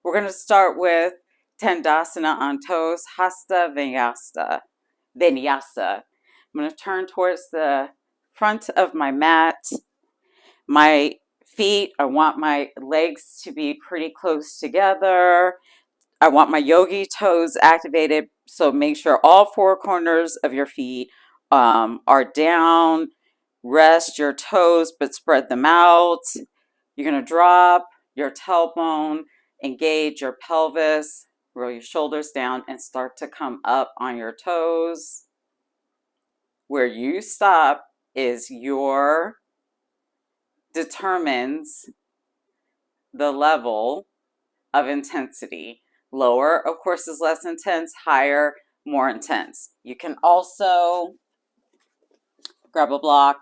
We're going to start with Tandasana on toes, Hasta Vinyasa. I'm going to turn towards the front of my mat. My feet, I want my legs to be pretty close together. I want my yogi toes activated, so make sure all four corners of your feet are down. Rest your toes, but spread them out. You're going to drop your tailbone, engage your pelvis, roll your shoulders down, and start to come up on your toes. Where you stop is your determines the level of intensity. Lower, of course, is less intense. Higher, more intense. You can also grab a block,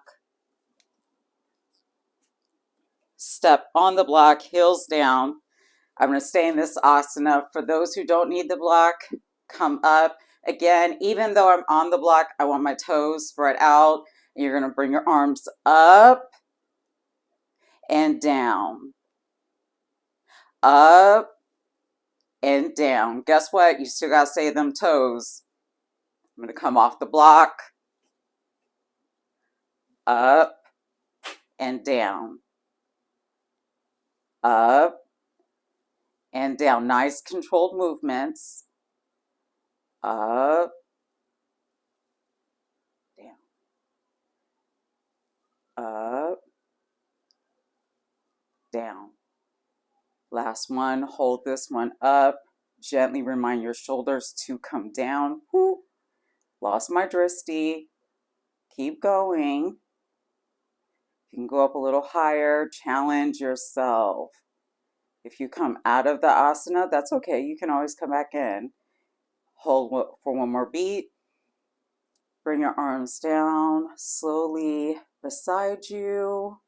step on the block, heels down. I'm going to stay in this asana. For those who don't need the block, come up. Again, even though I'm on the block, I want my toes spread out. You're going to bring your arms up and down. Up and down. Guess what? You still got to stay them toes. I'm going to come off the block. Up and down. Up and down. Nice controlled movements. Up, down. Up, down. Last one. Hold this one up. Gently remind your shoulders to come down. Whoo. Lost my drishti. Keep going. You can go up a little higher. Challenge yourself. If you come out of the asana, that's okay. You can always come back in. Hold for one more beat. Bring your arms down slowly beside you.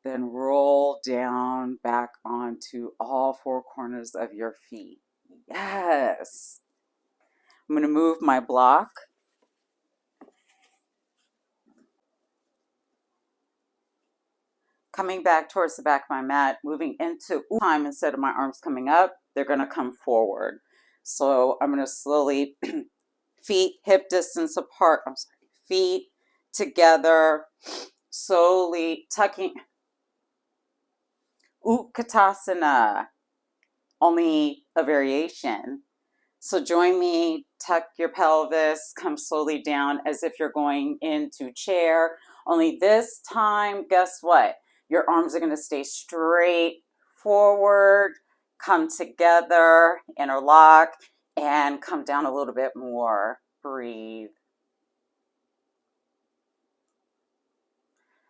Then roll down back onto all four corners of your feet. Yes. I'm going to move my block. Coming back towards the back of my mat, moving into time instead of my arms coming up, they're going to come forward. So I'm going to slowly, feet hip distance apart, feet together, slowly tucking. Utkatasana, only a variation. So join me, tuck your pelvis, come slowly down as if you're going into chair. Only this time, guess what? Your arms are going to stay straight forward, come together, interlock, and come down a little bit more. Breathe.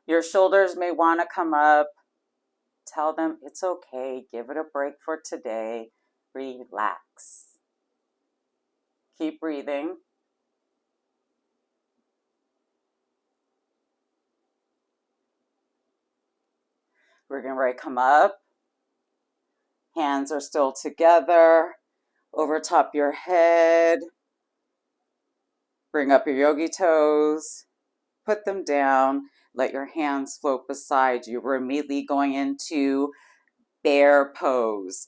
Your shoulders may want to come up. Tell them it's okay. Give it a break for today. Relax. Keep breathing. We're going to come up. Hands are still together. Over top your head. Bring up your yogi toes. Put them down. Let your hands float beside you. We're immediately going into bear pose.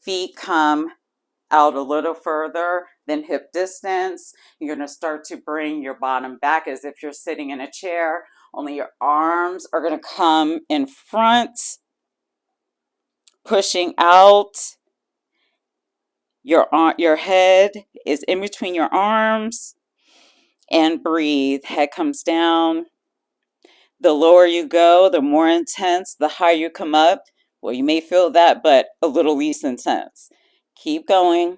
Feet come out a little further than hip distance. You're going to start to bring your bottom back as if you're sitting in a chair. Only your arms are going to come in front, pushing out. Your head is in between your arms. And breathe. Head comes down. The lower you go, the more intense, the higher you come up. Well, you may feel that, but a little less intense. Keep going.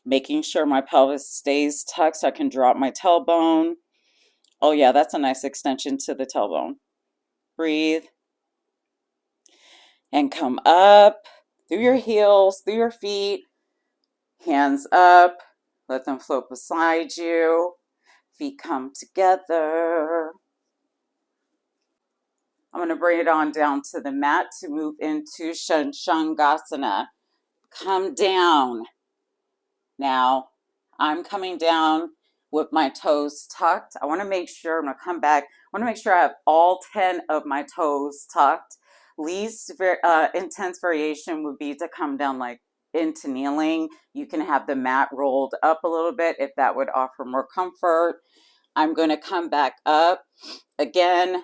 Making sure my pelvis stays tucked so I can drop my tailbone. Oh yeah, that's a nice extension to the tailbone. Breathe. And come up through your heels, through your feet. Hands up. Let them float beside you. Feet come together. I'm going to bring it on down to the mat to move into Shangasana. Come down. Now, I'm coming down with my toes tucked. I want to make sure I'm going to come back want to make sure I have all 10 of my toes tucked. Least intense variation would be to come down like into kneeling. You can have the mat rolled up a little bit if that would offer more comfort. I'm going to come back up. Again,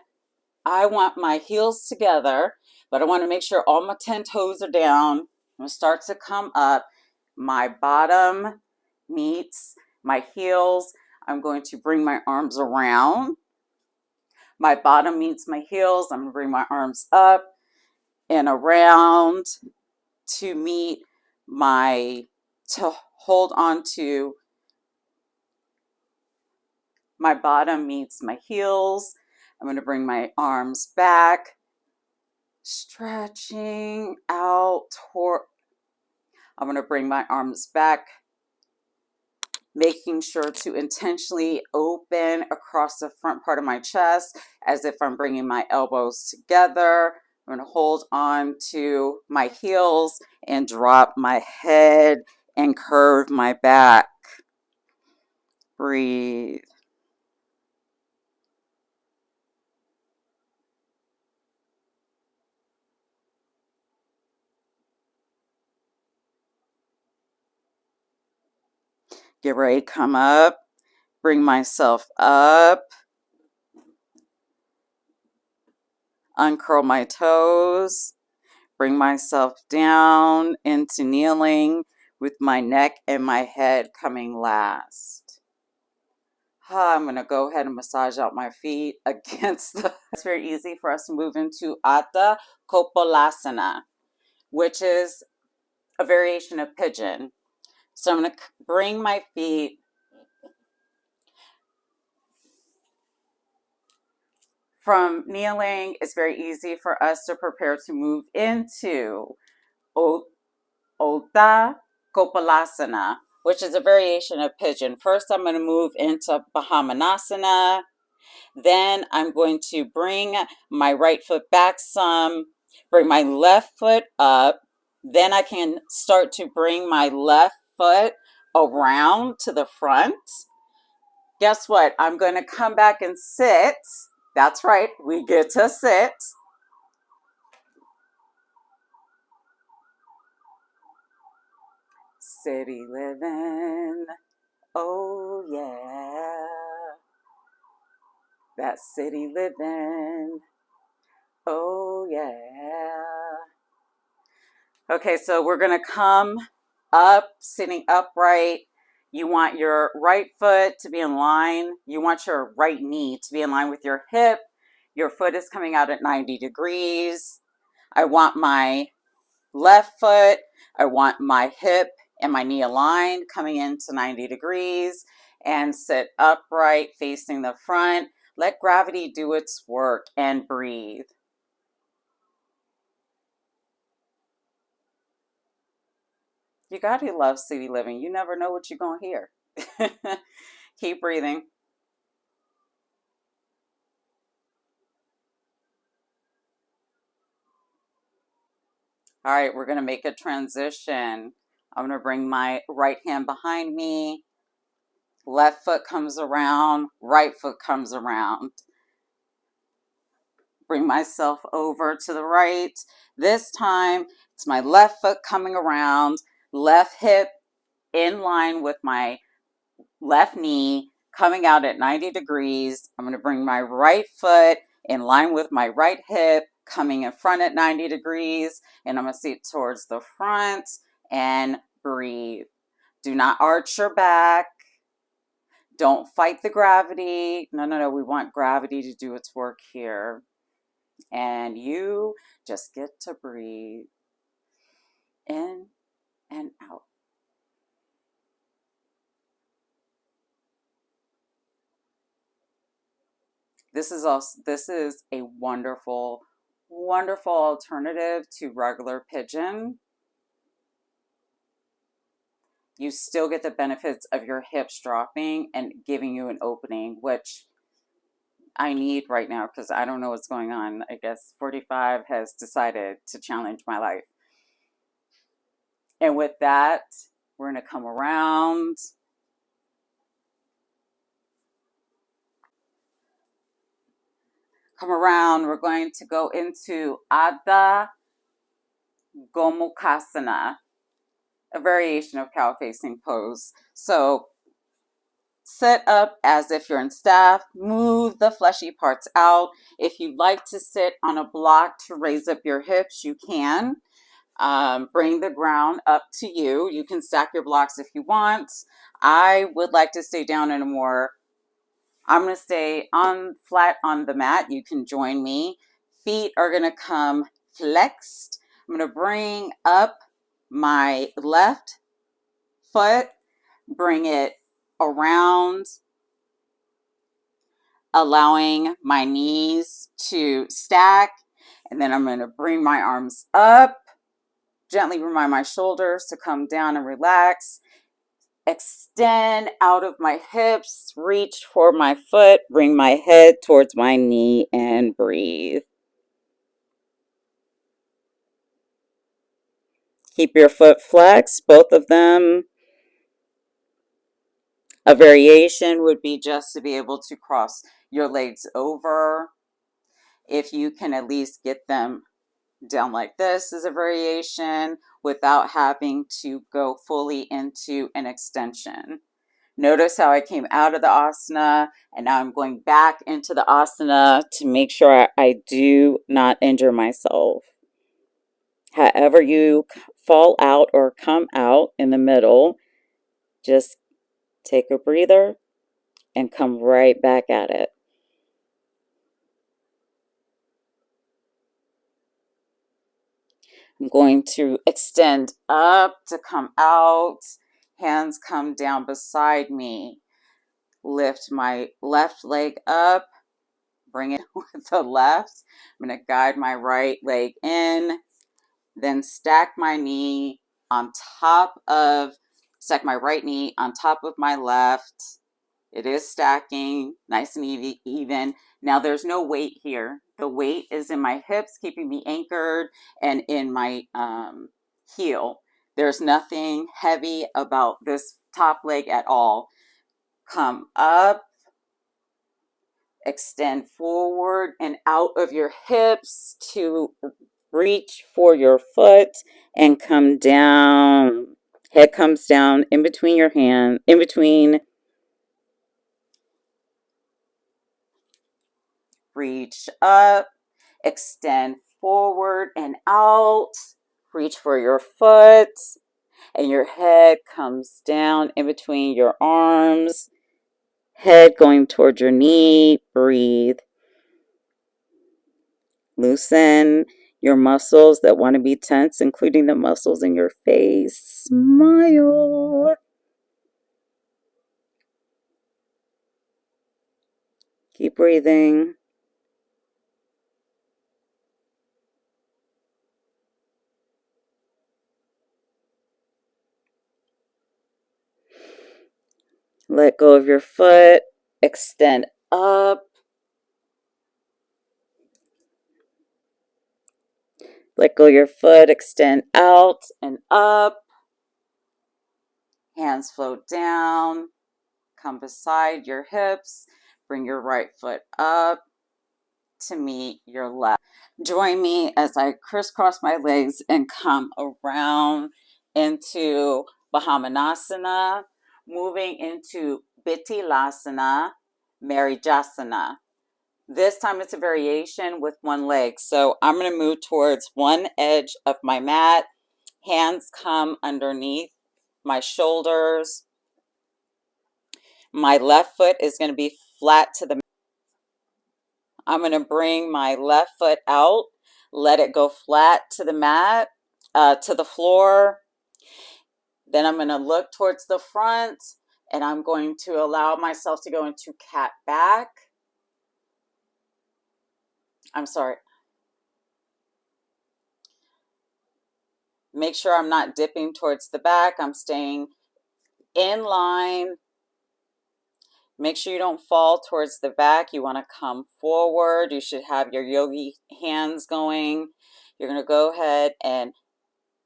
I want my heels together, but I want to make sure all my 10 toes are down. I'm going to start to come up. My bottom meets my heels. I'm going to bring my arms around. My bottom meets my heels. I'm going to bring my arms up and around to meet to hold on to my bottom meets my heels. I'm going to bring my arms back, stretching out toward. I'm going to bring my arms back, making sure to intentionally open across the front part of my chest as if I'm bringing my elbows together. I'm going to hold on to my heels and drop my head and curve my back. Breathe. Get ready, come up, bring myself up, uncurl my toes, bring myself down into kneeling with my neck and my head coming last. I'm going to go ahead and massage out my feet against the. It's very easy for us to move into Adho Kopalasana, which is a variation of pigeon. So I'm going to bring my feet from kneeling. It's very easy for us to prepare to move into Adho Kopalasana, which is a variation of pigeon. First, I'm going to move into Bahamanasana. Then I'm going to bring my right foot back some, bring my left foot up. Then I can start to bring my left foot around to the front. Guess what? I'm going to come back and sit. That's right, we get to sit. City living, oh yeah. That city living, oh yeah. Okay, so we're gonna come up, sitting upright. You want your right foot to be in line. You want your right knee to be in line with your hip. Your foot is coming out at 90 degrees. I want my left foot, I want my hip and my knee aligned, coming into 90 degrees, and sit upright facing the front. Let gravity do its work and breathe. You gotta love city living. You never know what you're gonna hear. Keep breathing. All right, we're gonna make a transition. I'm gonna bring my right hand behind me. Left foot comes around, right foot comes around. Bring myself over to the right. This time, it's my left foot coming around, left hip in line with my left knee, coming out at 90 degrees. I'm going to bring my right foot in line with my right hip, coming in front at 90 degrees, and I'm going to sit towards the front and breathe. Do not arch your back. Don't fight the gravity. No. We want gravity to do its work here. And you just get to breathe in and out. This is a wonderful, wonderful alternative to regular pigeon. You still get the benefits of your hips dropping and giving you an opening, which I need right now because I don't know what's going on. I guess 45 has decided to challenge my life. And with that, we're going to come around. Come around. We're going to go into Adha Gomukhasana, a variation of cow facing pose. So sit up as if you're in staff. Move the fleshy parts out. If you'd like to sit on a block to raise up your hips, you can. Bring the ground up to you. You can stack your blocks if you want. I would like to stay down in a more, I'm going to stay on flat on the mat. You can join me. Feet are going to come flexed. I'm going to bring up my left foot, bring it around, allowing my knees to stack. And then I'm going to bring my arms up, gently remind my shoulders to come down and relax. Extend out of my hips, reach for my foot, bring my head towards my knee and breathe. Keep your foot flexed, both of them. A variation would be just to be able to cross your legs over. If you can at least get them down like this is a variation without having to go fully into an extension. Notice how I came out of the asana and now I'm going back into the asana to make sure I do not injure myself. However you fall out or come out in the middle, just take a breather and come right back at it. I'm going to extend up to come out. Hands come down beside me. Lift my left leg up. Bring it with the left. I'm going to guide my right leg in. Then stack my knee on top of, stack my right knee on top of my left. It is stacking, nice and even. Now there's no weight here. The weight is in my hips, keeping me anchored, and in my heel. There's nothing heavy about this top leg at all. Come up, extend forward and out of your hips to reach for your foot and come down. Head comes down in between your hand, in between. Reach up, extend forward and out. Reach for your foot and your head comes down in between your arms. Head going towards your knee. Breathe. Loosen your muscles that want to be tense, including the muscles in your face. Smile. Keep breathing. Let go of your foot. Extend up. Let go of your foot. Extend out and up. Hands float down. Come beside your hips. Bring your right foot up to meet your left. Join me as I crisscross my legs and come around into Bahamanasana, moving into Bittilasana, Marijasana. This time it's a variation with one leg. So I'm going to move towards one edge of my mat. Hands come underneath my shoulders. My left foot is going to be flat to the mat. I'm going to bring my left foot out, let it go flat to the mat, to the floor. Then I'm going to look towards the front and I'm going to allow myself to go into cat back. I'm sorry. Make sure I'm not dipping towards the back. I'm staying in line. Make sure you don't fall towards the back. You want to come forward. You should have your yogi hands going. You're going to go ahead and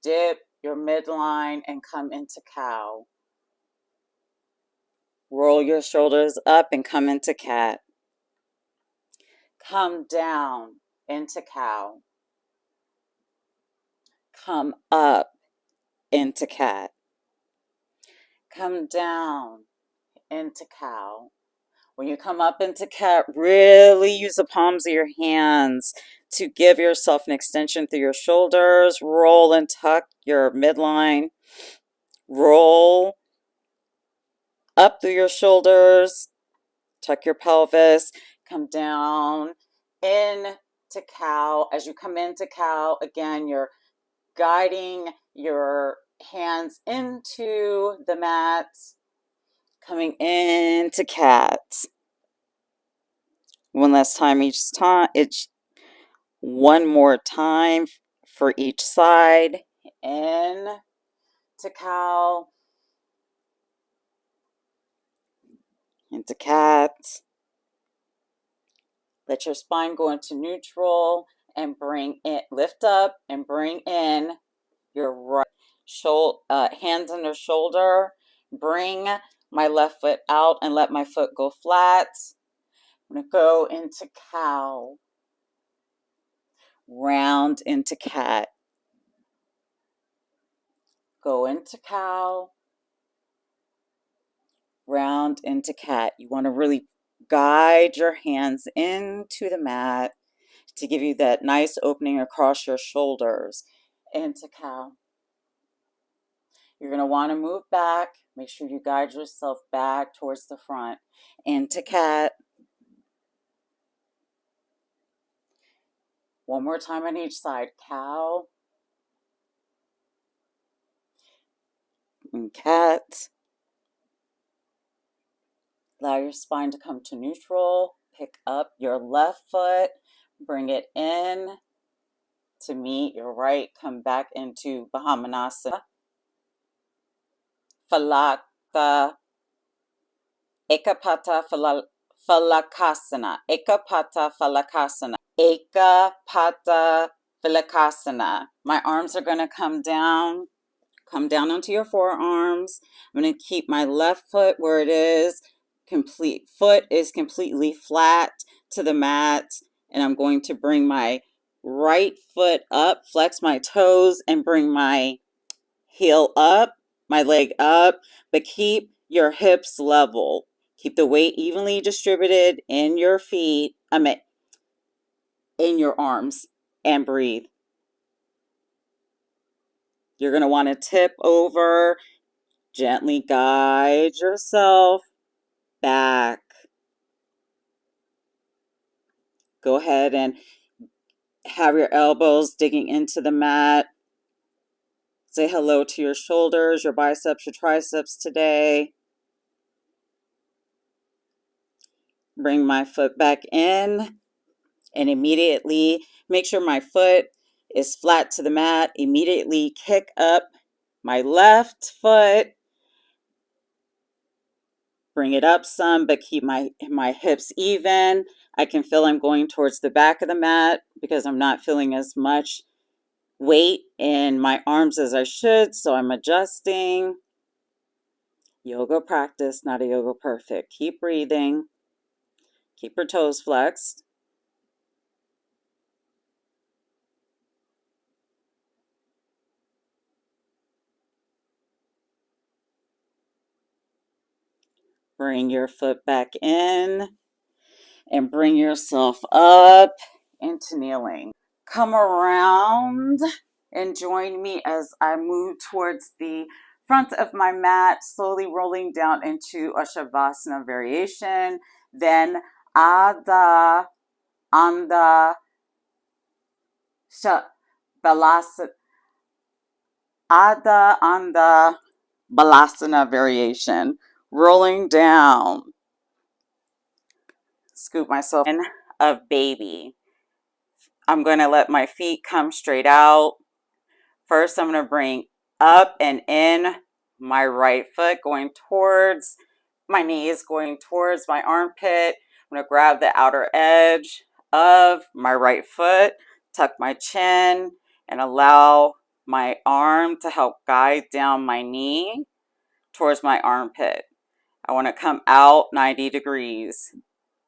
dip your midline and come into cow. Roll your shoulders up and come into cat. Come down into cow. Come up into cat. Come down into cow. When you come up into cat, really use the palms of your hands to give yourself an extension through your shoulders. Roll and tuck your midline. Roll up through your shoulders. Tuck your pelvis. Come down into cow. As you come into cow, again, you're guiding your hands into the mat. Coming into cat. One last time each time. One more time for each side. In to cow. Into cat. Let your spine go into neutral and bring it, lift up and bring in your right shoulder, hands under shoulder. Bring my left foot out and let my foot go flat. I'm going to go into cow. Round into cat. Go into cow. Round into cat. You want to really guide your hands into the mat to give you that nice opening across your shoulders. Into cow. You're going to want to move back. Make sure you guide yourself back towards the front. Into cat. One more time on each side. Cow. And cat. Allow your spine to come to neutral. Pick up your left foot. Bring it in to meet your right. Come back into Bahamanasana. Falaka. Ekapata Falakasana. Ekapata Falakasana. Ekapata Falakasana. My arms are going to come down. Come down onto your forearms. I'm going to keep my left foot where it is. Foot is completely flat to the mat. And I'm going to bring my right foot up, flex my toes, and bring my heel up, my leg up, but keep your hips level. Keep the weight evenly distributed in your feet, in your arms, and breathe. You're going to want to tip over. Gently guide yourself back. Go ahead and have your elbows digging into the mat. Say hello to your shoulders, your biceps, your triceps today. Bring my foot back in and immediately make sure my foot is flat to the mat. Immediately kick up my left foot. Bring it up some, but keep my hips even. I can feel I'm going towards the back of the mat because I'm not feeling as much weight in my arms as I should, so I'm adjusting. Yoga practice, not a yoga perfect. Keep breathing. Keep your toes flexed. Bring your foot back in and bring yourself up into kneeling. Come around and join me as I move towards the front of my mat, slowly rolling down into a Shavasana variation. Then Adha, Anda, Balasana, Adha, Anda, Balasana variation. Rolling down. Scoop myself in of baby. I'm going to let my feet come straight out. First, I'm going to bring up and in my right foot, going towards my knees, going towards my armpit. I'm going to grab the outer edge of my right foot, tuck my chin, and allow my arm to help guide down my knee towards my armpit. I want to come out 90 degrees.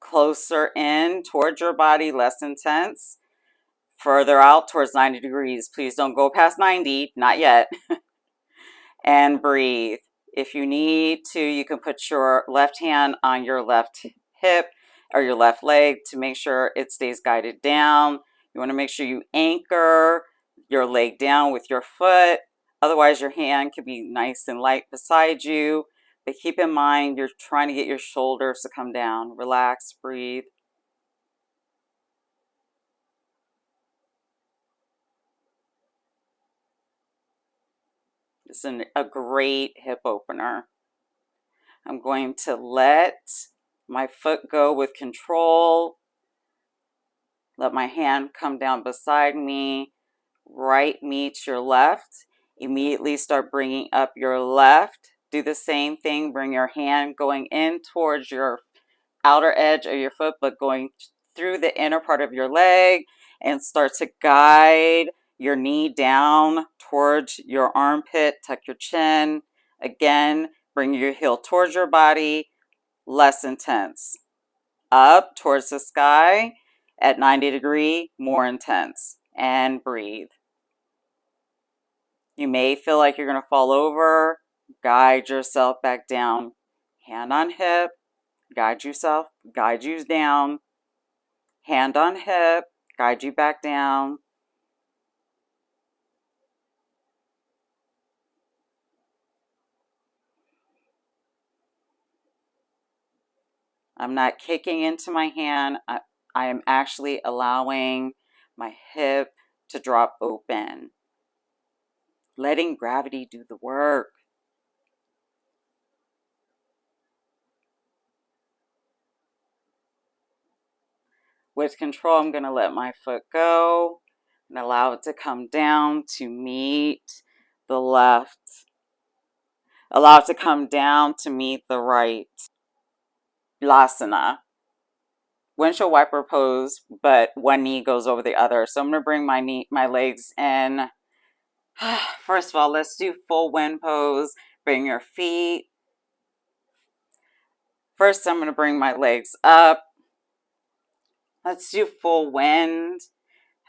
closer in towards your body, less intense. Further out towards 90 degrees. Please don't go past 90, not yet. And breathe. If you need to, you can put your left hand on your left hip or your left leg to make sure it stays guided down. You want to make sure you anchor your leg down with your foot. Otherwise, your hand could be nice and light beside you. But keep in mind, you're trying to get your shoulders to come down. Relax, breathe. This is a great hip opener. I'm going to let my foot go with control. Let my hand come down beside me. Right meets your left. Immediately start bringing up your left. Do the same thing. Bring your hand going in towards your outer edge of your foot, but going through the inner part of your leg, and start to guide your knee down towards your armpit. Tuck your chin. Again, bring your heel towards your body, less intense. Up towards the sky at 90 degree, more intense. And breathe. You may feel like you're going to fall over. Guide yourself back down. Hand on hip. Guide yourself. Guide you down. Hand on hip. Guide you back down. I'm not kicking into my hand. I am actually allowing my hip to drop open. Letting gravity do the work. With control, I'm going to let my foot go and allow it to come down to meet the left. Allow it to come down to meet the right. Lasana. Windshield wiper pose, but one knee goes over the other. So I'm going to bring my legs in. First of all, let's do full wind pose. Bring your feet. First, I'm going to bring my legs up. Let's do full wind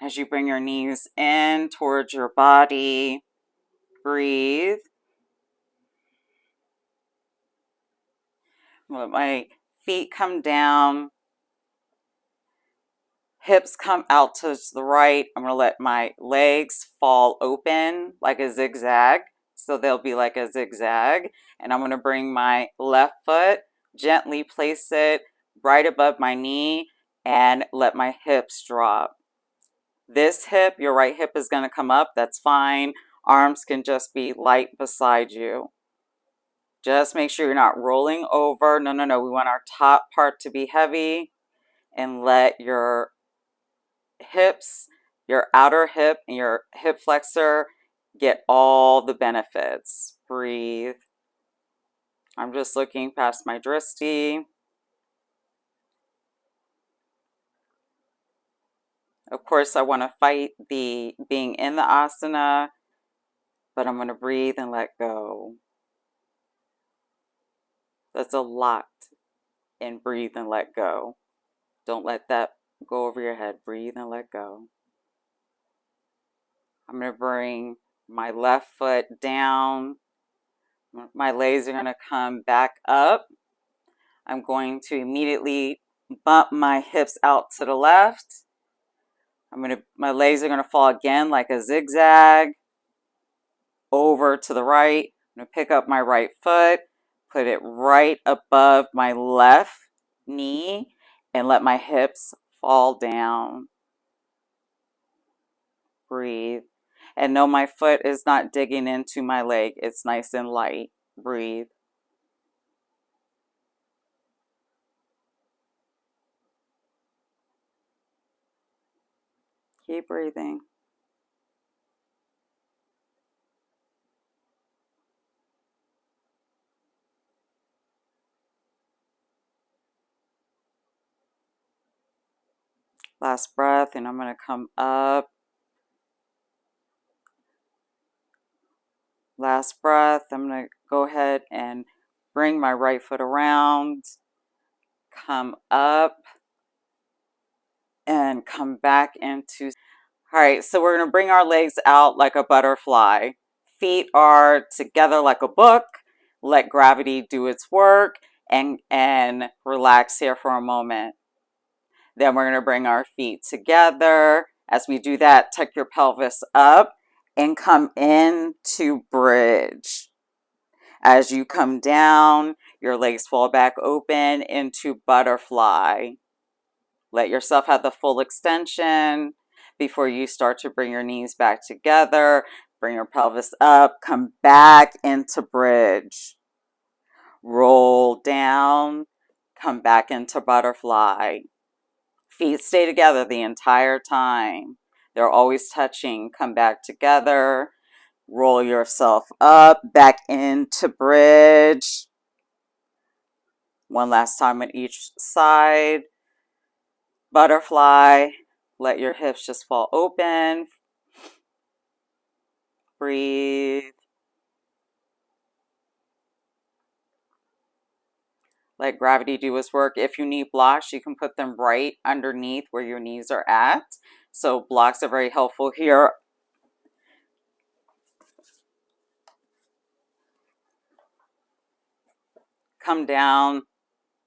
as you bring your knees in towards your body. Breathe. Let my feet come down. Hips come out to the right. I'm going to let my legs fall open like a zigzag. So they'll be like a zigzag. And I'm going to bring my left foot, gently place it right above my knee and let my hips drop. This hip, your right hip is going to come up. That's fine. Arms can just be light beside you. Just make sure you're not rolling over. No. We want our top part to be heavy, and let your hips, your outer hip and your hip flexor get all the benefits. Breathe. I'm just looking past my drishti. Of course, I want to fight the being in the asana, but I'm going to breathe and let go. That's a lot in breathe and let go. Don't let that go over your head. Breathe and let go. I'm going to bring my left foot down. My legs are going to come back up. I'm going to immediately bump my hips out to the left. My legs are going to fall again like a zigzag over to the right. I'm going to pick up my right foot, put it right above my left knee, and let my hips fall down. Breathe. And no, my foot is not digging into my leg. It's nice and light. Breathe. Keep breathing. Last breath, and I'm going to come up. Last breath. I'm going to go ahead and bring my right foot around. come up, and come back into. All right, so we're going to bring our legs out like a butterfly. Feet are together like a book. Let gravity do its work and relax here for a moment. Then we're going to bring our feet together. As we do that, tuck your pelvis up and come into bridge. As you come down, your legs fall back open into butterfly. Let yourself have the full extension before you start to bring your knees back together. Bring your pelvis up, come back into bridge. Roll down, come back into butterfly. Feet stay together the entire time. They're always touching. Come back together. Roll yourself up, back into bridge. One last time on each side. Butterfly. Let your hips just fall open. Breathe. Let gravity do its work. If you need blocks, you can put them right underneath where your knees are at. So blocks are very helpful here. Come down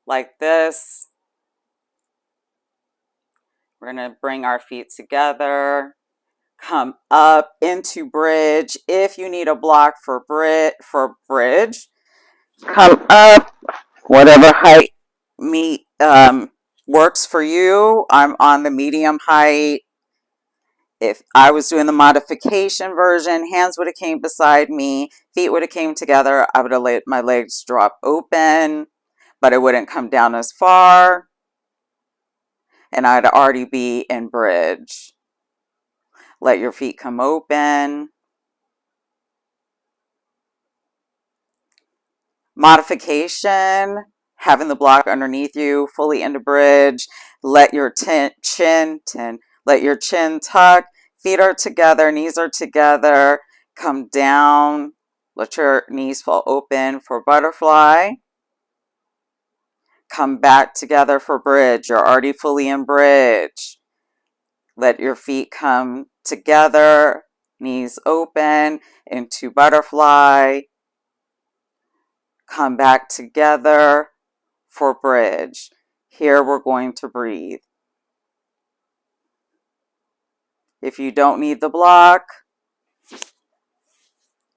like this. We're going to bring our feet together. Come up into bridge. If you need a block for bridge, come up, whatever height works for you. I'm on the medium height. If I was doing the modification version, hands would have came beside me, feet would have came together. I would have let my legs drop open, but it wouldn't come down as far, and I'd already be in bridge. Let your feet come open. Modification, having the block underneath you, fully into bridge. Let your chin tuck. Feet are together, knees are together. Come down. Let your knees fall open for butterfly. Come back together for bridge. You're already fully in bridge. Let your feet come together, knees open into butterfly. Come back together for bridge. Here we're going to breathe. If you don't need the block,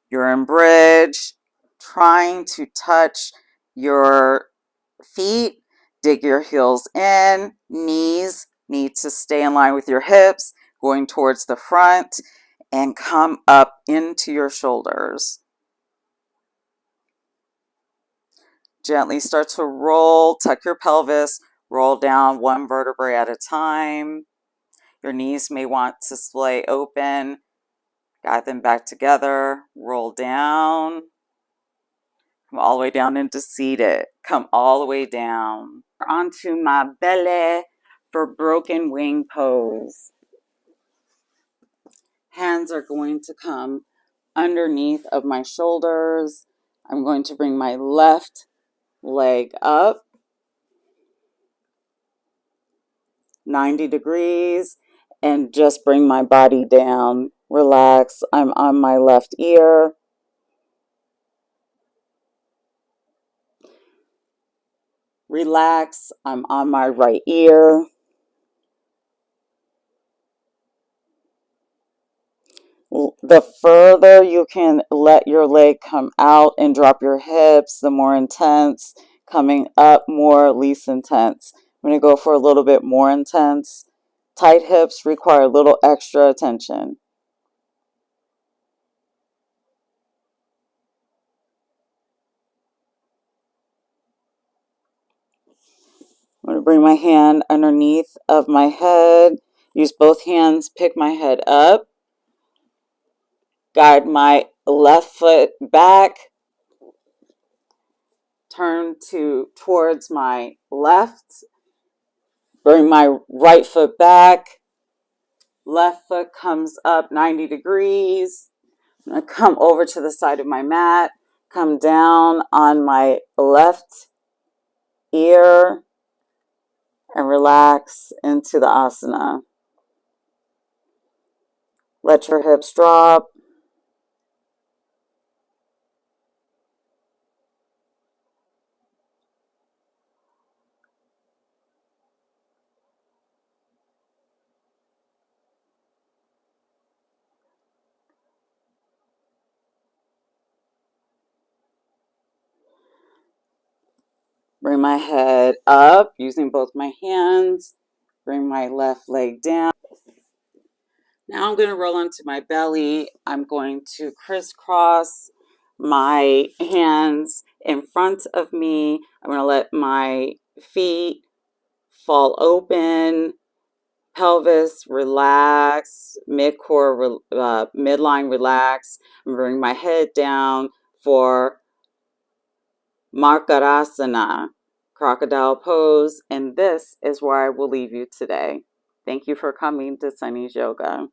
you're in bridge, trying to touch your feet, dig your heels in, knees need to stay in line with your hips, going towards the front, and come up into your shoulders. Gently start to roll, tuck your pelvis, roll down one vertebrae at a time. Your knees may want to splay open. Guide them back together. Roll down. Come all the way down into seated. Come all the way down. Onto my belly for broken wing pose. Hands are going to come underneath of my shoulders. I'm going to bring my left leg up 90 degrees and just bring my body down. Relax. I'm on my left ear. Relax. I'm on my right ear. The further you can let your leg come out and drop your hips, the more intense. Coming up, more least intense. I'm going to go for a little bit more intense. Tight hips require a little extra attention. I'm going to bring my hand underneath of my head. Use both hands, pick my head up. Guide my left foot back. Turn towards my left. Bring my right foot back. Left foot comes up 90 degrees. I'm going to come over to the side of my mat. Come down on my left ear. and relax into the asana. Let your hips drop. Bring my head up using both my hands. Bring my left leg down. Now I'm going to roll onto my belly. I'm going to crisscross my hands in front of me. I'm going to let my feet fall open, pelvis relax, midline relax. I'm bringing my head down for Markarasana, crocodile pose, and this is where I will leave you today. Thank you for coming to Sunny's Yoga.